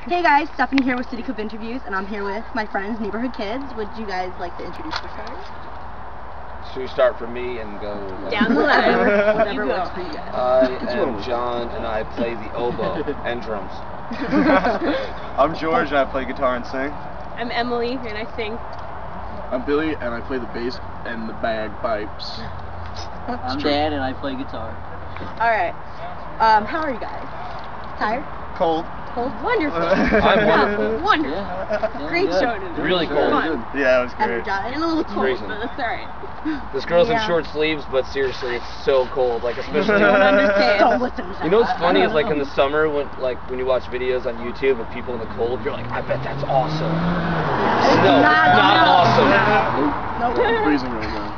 Hey guys, Stephanie here with City Club Interviews, and I'm here with my friends, Neighborhood Kids. Would you guys like to introduce yourselves? Should we start from me and go Down the line. Whatever works for you guys. I am John, and I play the oboe and drums. I'm George, and I play guitar and sing. I'm Emily, and I sing. I'm Billy, and I play the bass and the bagpipes. I'm Dan, and I play guitar. Alright. How are you guys? Tired? Cold. Cold? Wonderful. I'm wonderful. Wonderful. Yeah, Great good. show today. Really cold. Fun. Yeah, it was great. Energized. And a little cold, Freezing. but that's alright. This girl's Yeah. in short sleeves, but seriously, it's so cold. Like especially. Don't understand. Don't listen to You know what's funny is like in the summer when you watch videos on YouTube of people in the cold, you're like, I bet that's awesome. No, not awesome. Nope. I'm freezing right now.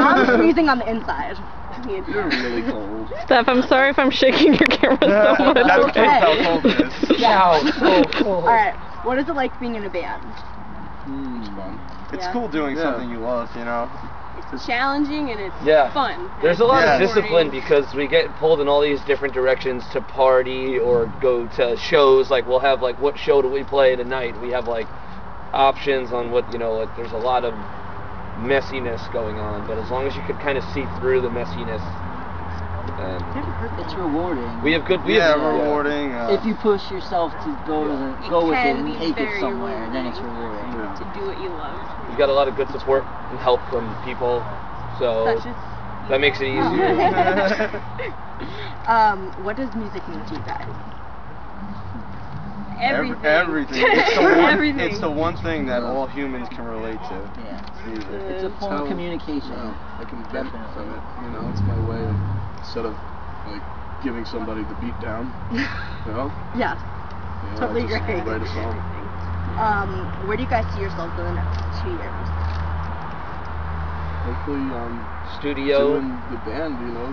I'm freezing on the inside. You're really cold. Steph, I'm sorry if I'm shaking your camera so much. That's okay. how cold it is. Wow, so cold. Alright, what is it like being in a band? It's fun. It's Yeah. cool doing something you love, you know? It's challenging and it's Yeah. fun. There's a lot Yeah. of discipline because we get pulled in all these different directions to party or go to shows. Like we'll have like, what show do we play tonight? We have like options on what, you know, like there's a lot of messiness going on, but as long as you could kind of see through the messiness, It's rewarding. we have good. Rewarding. If you push yourself to go with it can and be take it very somewhere, then it's rewarding. To do what you love. We got a lot of good support and help from people, so Such as that makes it easier. What does music mean to you guys? everything. Everything. It's the one. Everything. It's the one thing that all humans can relate to. Yeah. Music. It's a form of communication. I can vent from it. You know, it's my way of, instead of like giving somebody the beat down. You know? Yes. You know, Totally I just agree. write a song. Where do you guys see yourselves in the next 2 years? Hopefully, Studio. doing the band. You know,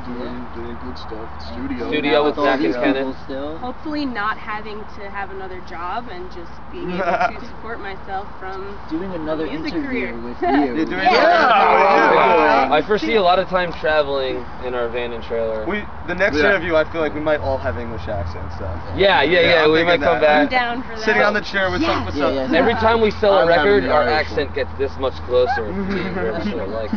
doing good stuff. Studio. Studio with all Zach and these Kenneth. people still. Hopefully not having to have another job and just being able to support myself from Doing another music interview career. with you. You're doing I foresee a lot of time traveling in our van and trailer. The next Yeah. interview, I feel like we might all have English accents. So. Yeah, I'm we thinking might come that. I'm back. down for that. Sitting on the chair with some. Yeah. Every time we sell a I'm having record, the our Irish accent one. gets this much closer. Like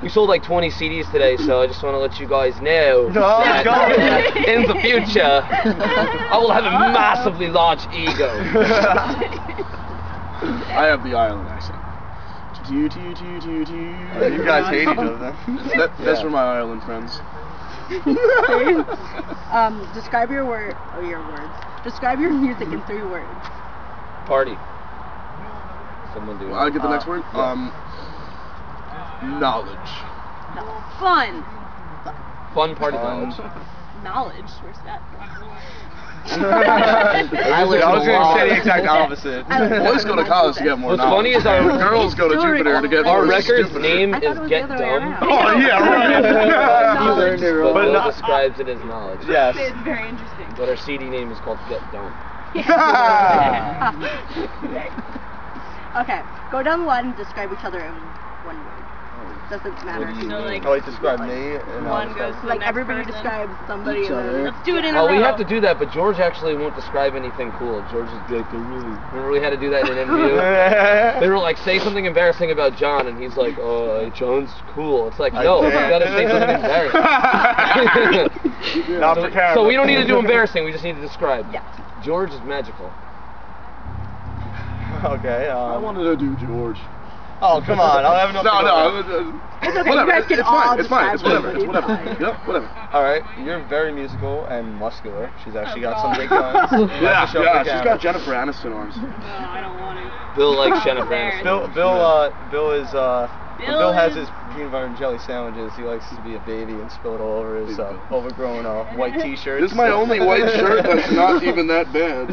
we sold like 20 CDs today, so I just want to let you guys know that in the future I will have a massively large ego. I have the island accent. You guys hate each other. That's for my Ireland friends. Describe your words. Describe your music in 3 words. Party. Someone do it. Well, I'll get the next word. Knowledge. Fun. Fun party knowledge. Knowledge. Where's that from? I I was live in a going to lot. say the exact opposite. Boys go to college to get more What's knowledge. funny is our girls go to Jupiter to get our more record's stupid. name I thought is it was Get the other way Dumb. around. Oh yeah, right. You learned it But wrong. Bill not- describes it as knowledge. Yes. It's very interesting. But our CD name is called Get Dumb. Okay, go down the line and describe each other in 1 word. Doesn't matter. So like Oh, wait, describe me. And one goes to the Like next everybody person. describes somebody. Each and then- other. Let's do it in a Oh, row. we have to do that, but George actually won't describe anything cool. George is like, remember we had to do that in an interview? They were like, say something embarrassing about John, and he's like, oh, John's cool. It's like, no, you can't. gotta say something embarrassing. Not for camera. So we don't need to do embarrassing, we just need to describe. Yeah. George is magical. Okay. I wanted to do George. Oh, come on. I'll have enough. No. It's okay, Whatever. you guys can It's all fine. It's fine. It's describe whatever. It's somebody. whatever. Yep. Whatever. All right. You're very musical and muscular. She's actually got some God. big guns. Yeah. Show Yeah. for She's camera. got Jennifer Aniston arms. No, I don't want to. Bill likes Jennifer Embarrassing. Aniston. Bill is when Bill has is- his peanut butter and jelly sandwiches. He likes to be a baby and spill it all over his overgrown white T-shirt. This is my only white shirt that's not even that bad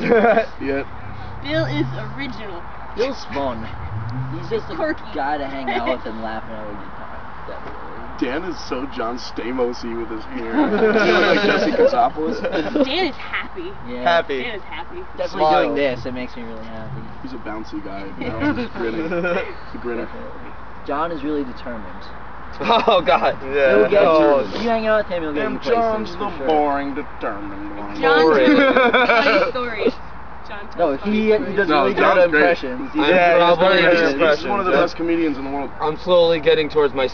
yet. Bill is original. Bill's fun. He's just a Quirky. guy to hang out with and laugh at every time. Definitely. Dan is so John Stamos-y with his hair. Like Jesse Katsopoulos. Dan is happy. Yeah. Happy. Dan is happy. Definitely Smile. doing this, it makes me really happy. He's a bouncy guy. You know? He's grinning. He's a grinner. John is really determined. Oh, God. Yeah. He'll get Oh, you. You hang out with him, he'll get you And places. John's for the sure. boring, determined one. John's Boring. funny story. No, he does No, really good John's great. impressions. I'm Yeah, probably he's very good. He's one of the best comedians in the world. I'm slowly getting towards my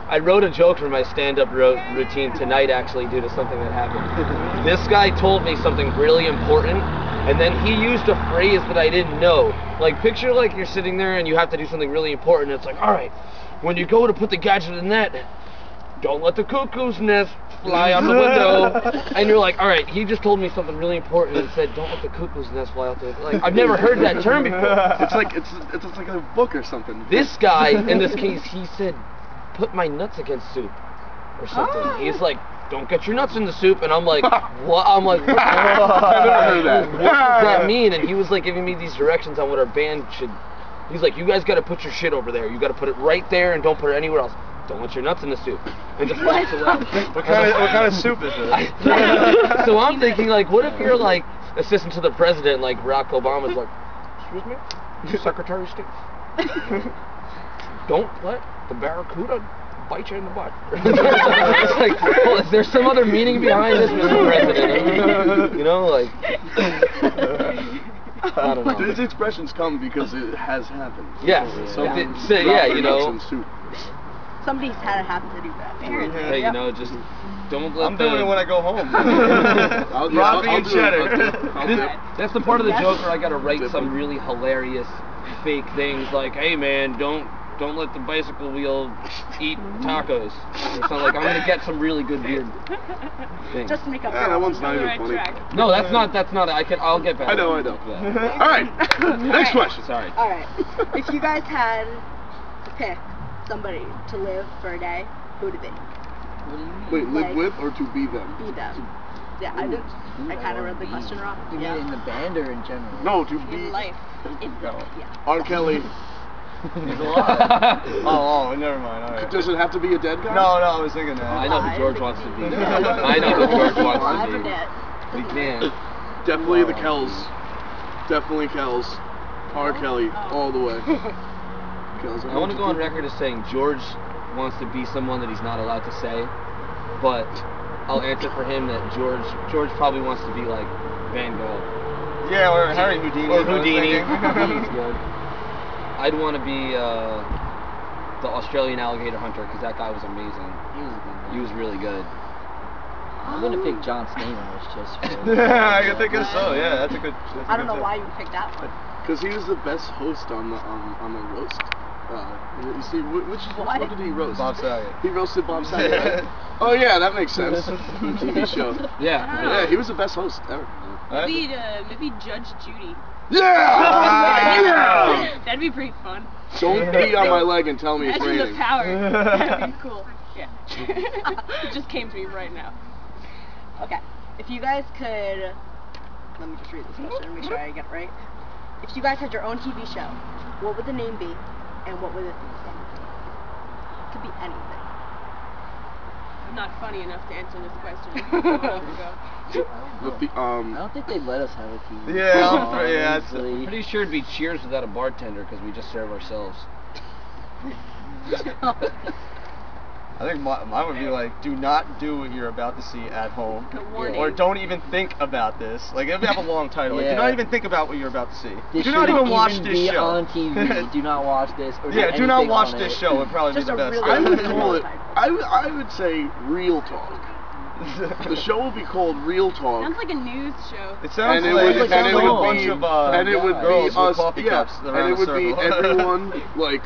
I wrote a joke for my stand-up routine tonight, actually, due to something that happened. This guy told me something really important, and then he used a phrase that I didn't know. Like, picture like you're sitting there and you have to do something really important. It's like, all right, when you go to put the gadget in the net, don't let the cuckoo's nest fly on the window. And you're like, all right, he just told me something really important and said, don't let the cuckoo's nest fly out the window. Like, I've never heard that term before. It's like a book or something. This guy, in this case, he said, put my nuts against soup or something. He's like, don't get your nuts in the soup. And I'm like, what? I'm like, what? I've never heard that. What does that mean? And he was like giving me these directions on what our band should. He's like, you guys got to put your shit over there. You got to put it right there and don't put it anywhere else. Don't let your nuts in the soup. And just walks away. What kind of soup is it? So I'm thinking, like, what if you're like assistant to the president, like Barack Obama's like, excuse me, Secretary of State, don't let the barracuda bite you in the butt. It's like, well, is there some other meaning behind this, Mr. President? You know, like, I don't know. These expressions come because it has happened. Yeah, yeah, you know. Somebody's had it happen to do that. Hey, you know, just don't let I'm doing it when I go home. Robbie and cheddar. That's the part of the joke where I gotta write some really hilarious fake things like, hey man, don't let the bicycle wheel eat tacos. Or something like, I'm gonna get some really good weird things. Just to make up. Yeah, that one's not even Right funny. track. No, that's not. I'll get back. I know. All right, next question. Sorry. Alright. If you guys had to pick somebody to live for a day, who would it be? What do you mean? Wait, live Like- with or to be them? Be them. Yeah, I kind of read the question wrong. You mean in the band or in general? No, to be In life. Yeah. R. Kelly. He's alive. Oh, never mind. All right. Does it have to be a dead guy? No, I was thinking that. I know who George wants to be. I know who George wants Alive to or be. dead? We can. Definitely the Kells. Definitely Kells. R. Kelly, all the way. Kells. I want to go on record as saying George wants to be someone that he's not allowed to say, but I'll answer for him that George probably wants to be like Van Gogh. Yeah, or Harry Houdini. Or Houdini. I was He's good. I'd want to be the Australian alligator hunter because that guy was amazing. He was a good one. He was really good. I'm gonna pick John Stamos just for. I can think of so. Yeah, that's a good. I don't know why you picked that one. Because he was the best host on the roast. You see, what did he roast? Bob Saget. He roasted Bob Saget, right? Oh yeah, that makes sense. TV show. Yeah. Yeah, he was the best host ever. Maybe Judge Judy. Yeah! That'd be pretty fun. Don't pee on my leg and tell me it's Imagine raining. the power. That'd be cool. Yeah. It just came to me right now. Okay. If you guys could, let me just read this question and make sure I get it right. If you guys had your own TV show, what would the name be, and what would the theme song be? Could be anything. I'm not funny enough to answer this question. I don't think they'd let us have a TV. Yeah, I'm pretty sure it'd be Cheers without a bartender because we just serve ourselves. I think mine would be like, do not do what you're about to see at home. The warning. Or don't even think about this. Like, it would have a long title. Like, do Yeah. not even think about what you're about to see. This Do not shouldn't even watch this be show. on TV. Do not watch this. Or Yeah, do not anything watch on this it. show. Would probably Just be a the best. really I would good call it. title. I would say Real Talk. The show would be called Real Talk. Sounds like a news show. It sounds And it like would- it's and it like a would bunch be- of and it would girls be with us, coffee cups and around it would a be circle. everyone like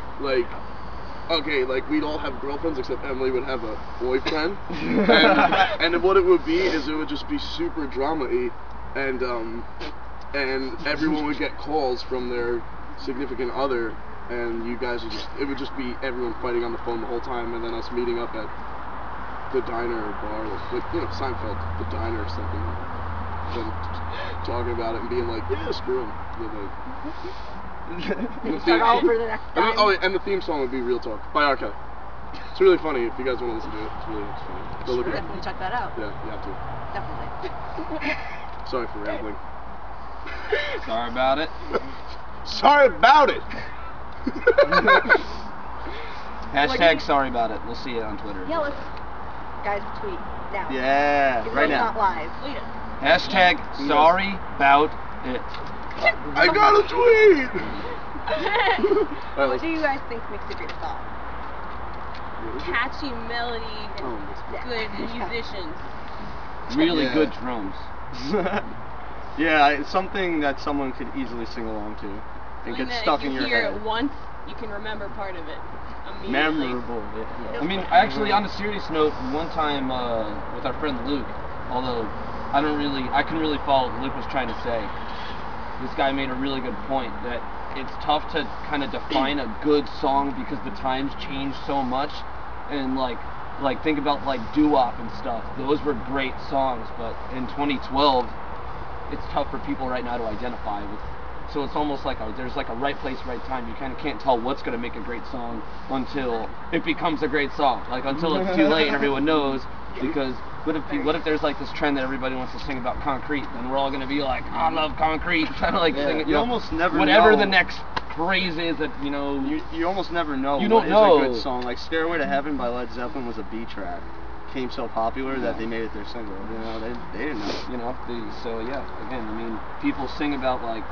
okay, like we'd all have girlfriends except Emily would have a boyfriend, and what it would be is it would just be super drama-y, and everyone would get calls from their significant other, and you guys it would just be everyone fighting on the phone the whole time, and then us meeting up at the diner or bar, like Seinfeld, the diner or something, and talking about it and being like, yeah, screw him. Start over the next time. And the theme song would be Real Talk by R. Kelly. It's really funny if you guys want to listen to it. It's funny. Go look it up. Definitely check that out. Yeah, you have to. Definitely. Sorry for rambling. Sorry about it. Sorry about it. Hashtag sorry about it. We'll see it on Twitter. Yeah, let's guys tweet now. Yeah, Even though right it's now. not live. Wait. Hashtag sorry about it. I got a tweet! What do you guys think makes a great song? Catchy melody and good musicians. Really good drums. Yeah, it's something that someone could easily sing along to and Something get that stuck if in you your hear head. it once, you can remember part of it immediately. Memorable. Yeah. I mean, actually, on a serious note, one time with our friend Luke, although I couldn't really follow what Luke was trying to say. This guy made a really good point that it's tough to kind of define a good song because the times change so much, and like think about like doo-wop and stuff. Those were great songs, but in 2012, it's tough for people right now to identify with. So it's almost like there's like a right place, right time. You kind of can't tell what's going to make a great song until it becomes a great song. Like until it's too late and everyone knows. Because what if there's like this trend that everybody wants to sing about concrete? Then we're all going to be like, I love concrete, kind of like sing it. You almost never whatever know. the next craze is that You almost never know. You don't what know. is a good song. Like Stairway to Heaven by Led Zeppelin was a B track. Became so popular that they made it their single. You know, they didn't know. So yeah, again, I mean, people sing about like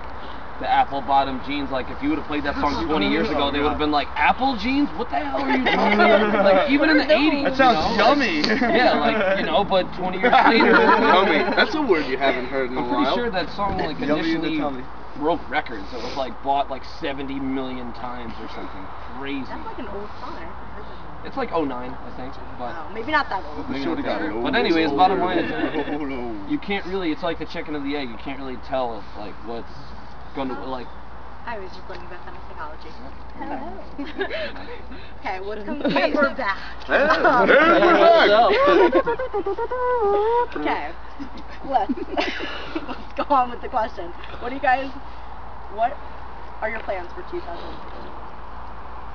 the apple bottom jeans. Like if you would have played that song 20 years ago, they would have been like, apple jeans? What the hell are you talking about? Like even in the 80s. That sounds yummy. Yeah, like but 20 years later. Yummy. That's a word you haven't heard in a I'm while. pretty sure that song like Yummy in the initially tummy. broke records. It was like bought like 70 million times or something crazy. That's like an old song. It's like 09, I think. But Oh, maybe not that old. maybe Should've not got that. it. But anyways, bottom line is Oh, you can't really. It's like the chicken or the egg. You can't really tell if like what's going to like. I was just learning about psychology. Okay, what's coming? Hey, we're back. Hey, Okay, let's go on with the question. What are your plans for 2000?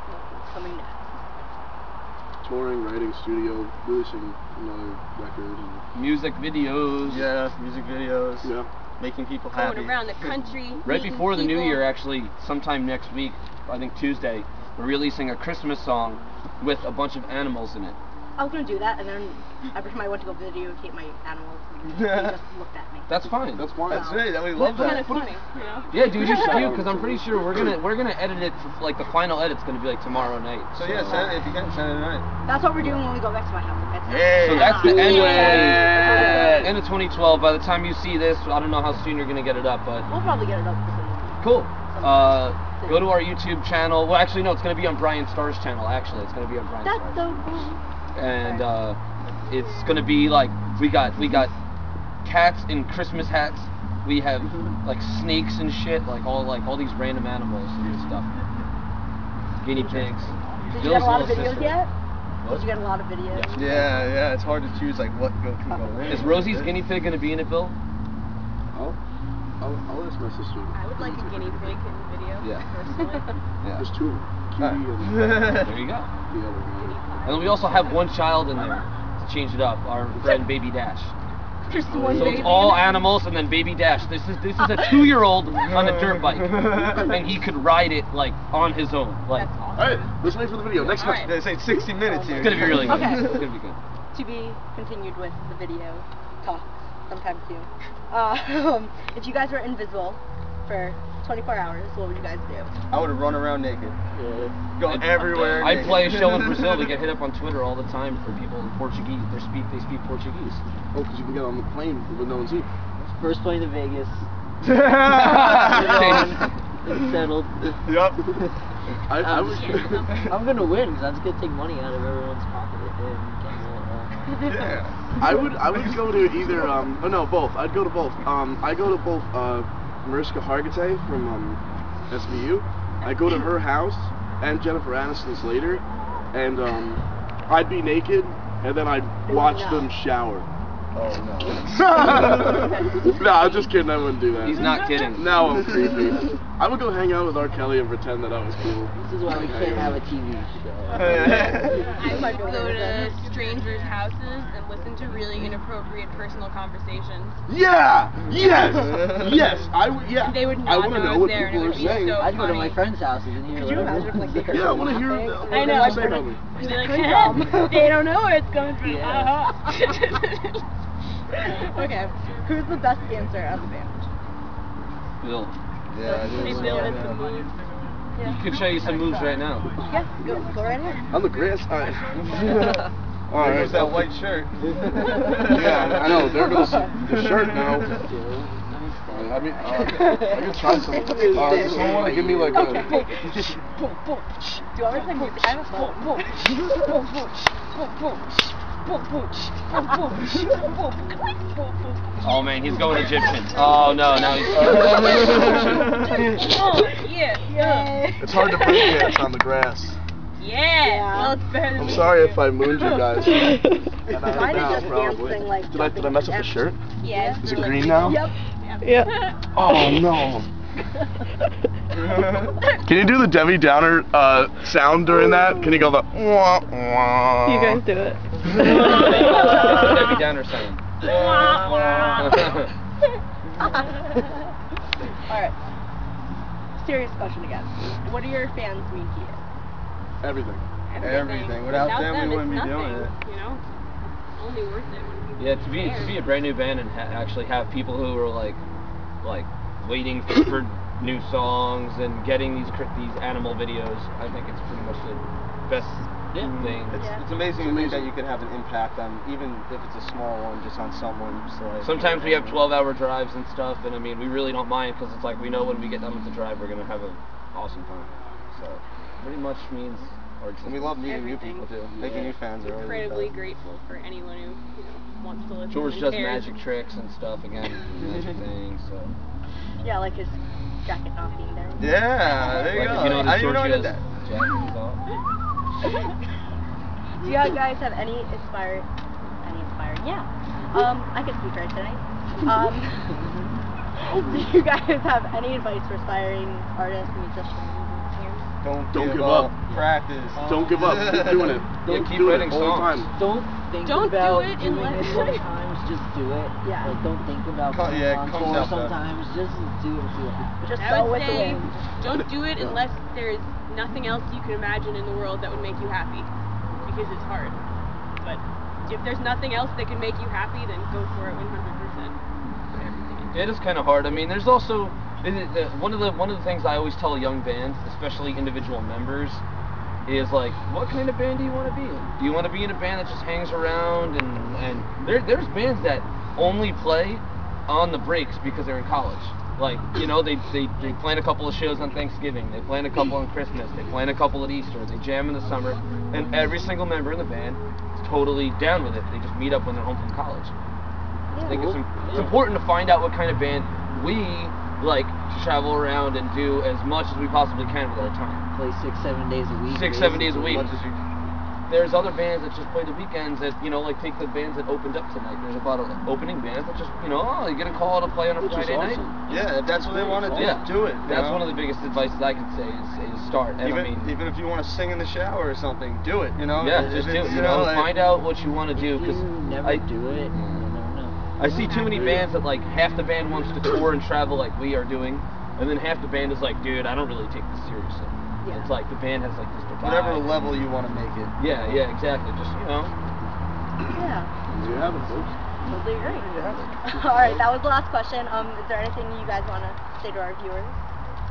What's coming next? Touring, writing, studio, releasing another record. Music videos. yeah, music videos. Yeah. Making people happy. Going around the country. Right meeting before the new people. year, actually, sometime next week, I think Tuesday, we're releasing a Christmas song with a bunch of animals in it. I was gonna do that, and then every time I went to go videotape my animals, they just looked at me. That's fine. That's fine. That's right. We love Kind that. of funny, you know? Yeah, dude, you should do because I'm pretty sure we're gonna edit it. Like the final edit's gonna be like tomorrow night. So yeah, if you can, send it tonight. That's what we're doing when we go back to my house. So that's the end Yeah. end of 2012. By the time you see this, I don't know how soon you're gonna get it up, but We'll probably get it up soon. cool. Go to our YouTube channel. Well, actually, no, it's gonna be on Brian Starr's channel. Actually, it's gonna be on Brian That's Starr's. so cool. And it's gonna be like we got cats in Christmas hats. We have like snakes and shit, like all these random animals and stuff. Guinea pigs. Did you get a lot of Bill's little videos sister. yet? What? Did you get a lot of videos? Yeah, it's hard to choose like what can go in. Is Rosie's guinea pig gonna be in it, Bill? I'll ask my sister. I would like a guinea pig in the video, Yeah. personally. Yeah. There's two of them. Alright. Cutie and There you go. the other one. And then we also have one child in there to change it up. Our friend Baby Dash. Just one So baby. it's all animals and then Baby Dash. This is a 2-year-old on a dirt bike, and he could ride it like on his own. Like That's awesome. Alright, let's wait for the video. Next question. They say 60 minutes here. it's gonna be really good. Okay. It's gonna be good. To be continued with the video talk sometime soon. If you guys were invisible for 24 hours, what would you guys do? I would run around naked. Go everywhere. I naked. play a show in Brazil. We get hit up on Twitter all the time for people in Portuguese. They speak Portuguese. Oh, because you can get on the plane with no one's here. First plane to Vegas. Same. It's settled. Yup. I would. I'm gonna win because I'm just gonna take money out of everyone's pocket and gamble. Yeah. I would go to either both. I'd go to both. I go to both Mariska Hargitay from SVU. I go to her house and Jennifer Aniston's later, and I'd be naked and then I'd watch them shower. Oh no. No, I'm just kidding. I wouldn't do that. He's not kidding. Now I'm creepy. I would go hang out with R. Kelly and pretend that I was cool. This is why we can't have a TV show. I would go to strangers' houses and listen to really inappropriate personal conversations. Yeah. Yes. Yes. I would. Yeah. And they would I not want to know I know was what there, and people it are would be saying. so I'd go to my funny. friends' houses and hear Could you whatever. imagine if like they Yeah, I want to hear laughing? what I they know. have to say about me. I'd be like, Good job. they don't know where it's coming from. Yeah. Okay, who's the best dancer as a band? Bill. Yeah, it Hey, is. Bill, hit the moves. He could show you some moves right now. Yeah, go right ahead. On the grass. Alright. There goes that white shirt. Yeah, I know. There goes the shirt now. I mean, I can try some. Does someone want to give me like a... Okay. Do you want me to play music? I have a phone. Oh man, he's going Egyptian. Oh no, now he's. Oh, yeah. Yay. It's hard to break dance on the grass. Yeah. Well, it's better than I'm me. sorry if I mooned you guys. Mine is just dancing like. Did I mess up the shirt? Yeah. Is it green now? Yep. Yeah. Oh no. Can you do the Debbie Downer sound during that? Can you go the wah wah? You guys do it. Debbie Downer sound. Alright. Serious question again. What do your fans mean to you? Everything. Everything. Without them, we wouldn't be it's doing nothing, it. You know, only worth it when people Yeah, to be a brand new band and actually have people who are like waiting for new songs and getting these animal videos. I think it's pretty much the best thing. It's amazing to think that you could have an impact on, even if it's a small one, just on someone's life. Sometimes we have 12-hour drives and stuff, and I mean, we really don't mind because it's like we know when we get done with the drive, we're gonna have an awesome time. So, pretty much means our And we love meeting new Everything. people too. Making new fans are always incredibly the grateful for anyone who wants to listen. George and does cares. magic tricks and stuff again, magic things. So. Yeah, like his jacket not being there. best. Yeah, there you Like, go. if you I notice, didn't even know I George did has that. jackets off. Do you guys have any inspiring? Yeah. I can speak right today. Do you guys have any advice for aspiring artists, musicians, and singers? Don't give up. Practice. Don't give up. Keep doing it. Yeah, keep do it writing all the songs. time. Don't think Don't do about it doing unless- it sometimes, just do it. Yeah. Like, don't think about Co- putting yeah, on it comes tour out though. sometimes, just do it and see what happens. Just I go would with the say, wind. don't do it unless there's nothing else you can imagine in the world that would make you happy, because it's hard. But if there's nothing else that can make you happy, then go for it 100%. It is kind of hard. I mean, there's also one of the things I always tell young bands, especially individual members, is like, what kind of band do you want to be in? Do you want to be in a band that just hangs around and there's bands that only play on the breaks because they're in college. Like, you know, they plan a couple of shows on Thanksgiving, they plan a couple on Christmas, they plan a couple at Easter, they jam in the summer, and every single member in the band is totally down with it. They just meet up when they're home from college. I think it's important to find out what kind of band we like to travel around and do as much as we possibly can with our time. Play 6-7 days a week. 6-7 days a week. As much as you- There's other bands that just play the weekends that, you know, like take the bands that opened up tonight. There's about opening bands that just, you know, you get a call to play on a Which is Friday night. awesome. Yeah, if that's what they want to do, Yeah, do it. you That's know? one of the biggest advices I could say is start. And Even, I mean, even if you want to sing in the shower or something, do it. You know. yeah, If just do it's, it. You know, like- find out what you want to do If because you never do it, you'll never know. I see too many bands that like half the band wants to tour and travel like we are doing, and then half the band is like, dude, I don't really take this seriously. Yeah. It's like the band has like this divide. whatever level you want to make it. Yeah, yeah, exactly. Just, you know. Yeah. There you have it, folks. Totally agree. Alright, that was the last question. Is there anything you guys want to say to our viewers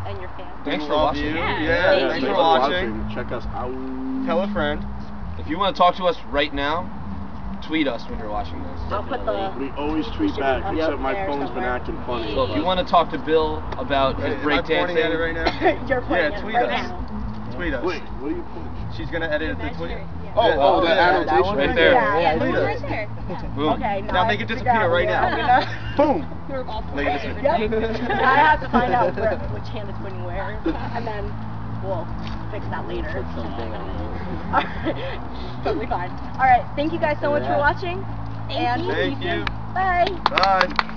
and your fans? Thanks for Love watching. you. Yeah. Yeah, thanks for watching. Check us out. Tell a friend. If you want to talk to us right now, tweet us when you're watching this. I'll put the. We always tweet back, Yep. except my There phone's been somewhere. acting funny. So if you want to talk to Bill about his Am I pointing at it right breakdancing, now? You're pointing Yeah, at it tweet right us. now. Tweet us. Wait, what are you putting? She's gonna edit the tweet. Oh, the yeah, annotation. one right there. Yeah, Tweet yeah, us. Right there. boom. Okay, Now make it I disappear figure out right where now. I'm Boom. We're all Make it disappear. Yep. Now I have to find out which hand is pointing where, and then we'll fix that later. Put something on it. Alright. Totally fine. Alright, thank you guys so much for watching. Thank you. Thank you. Bye. Bye.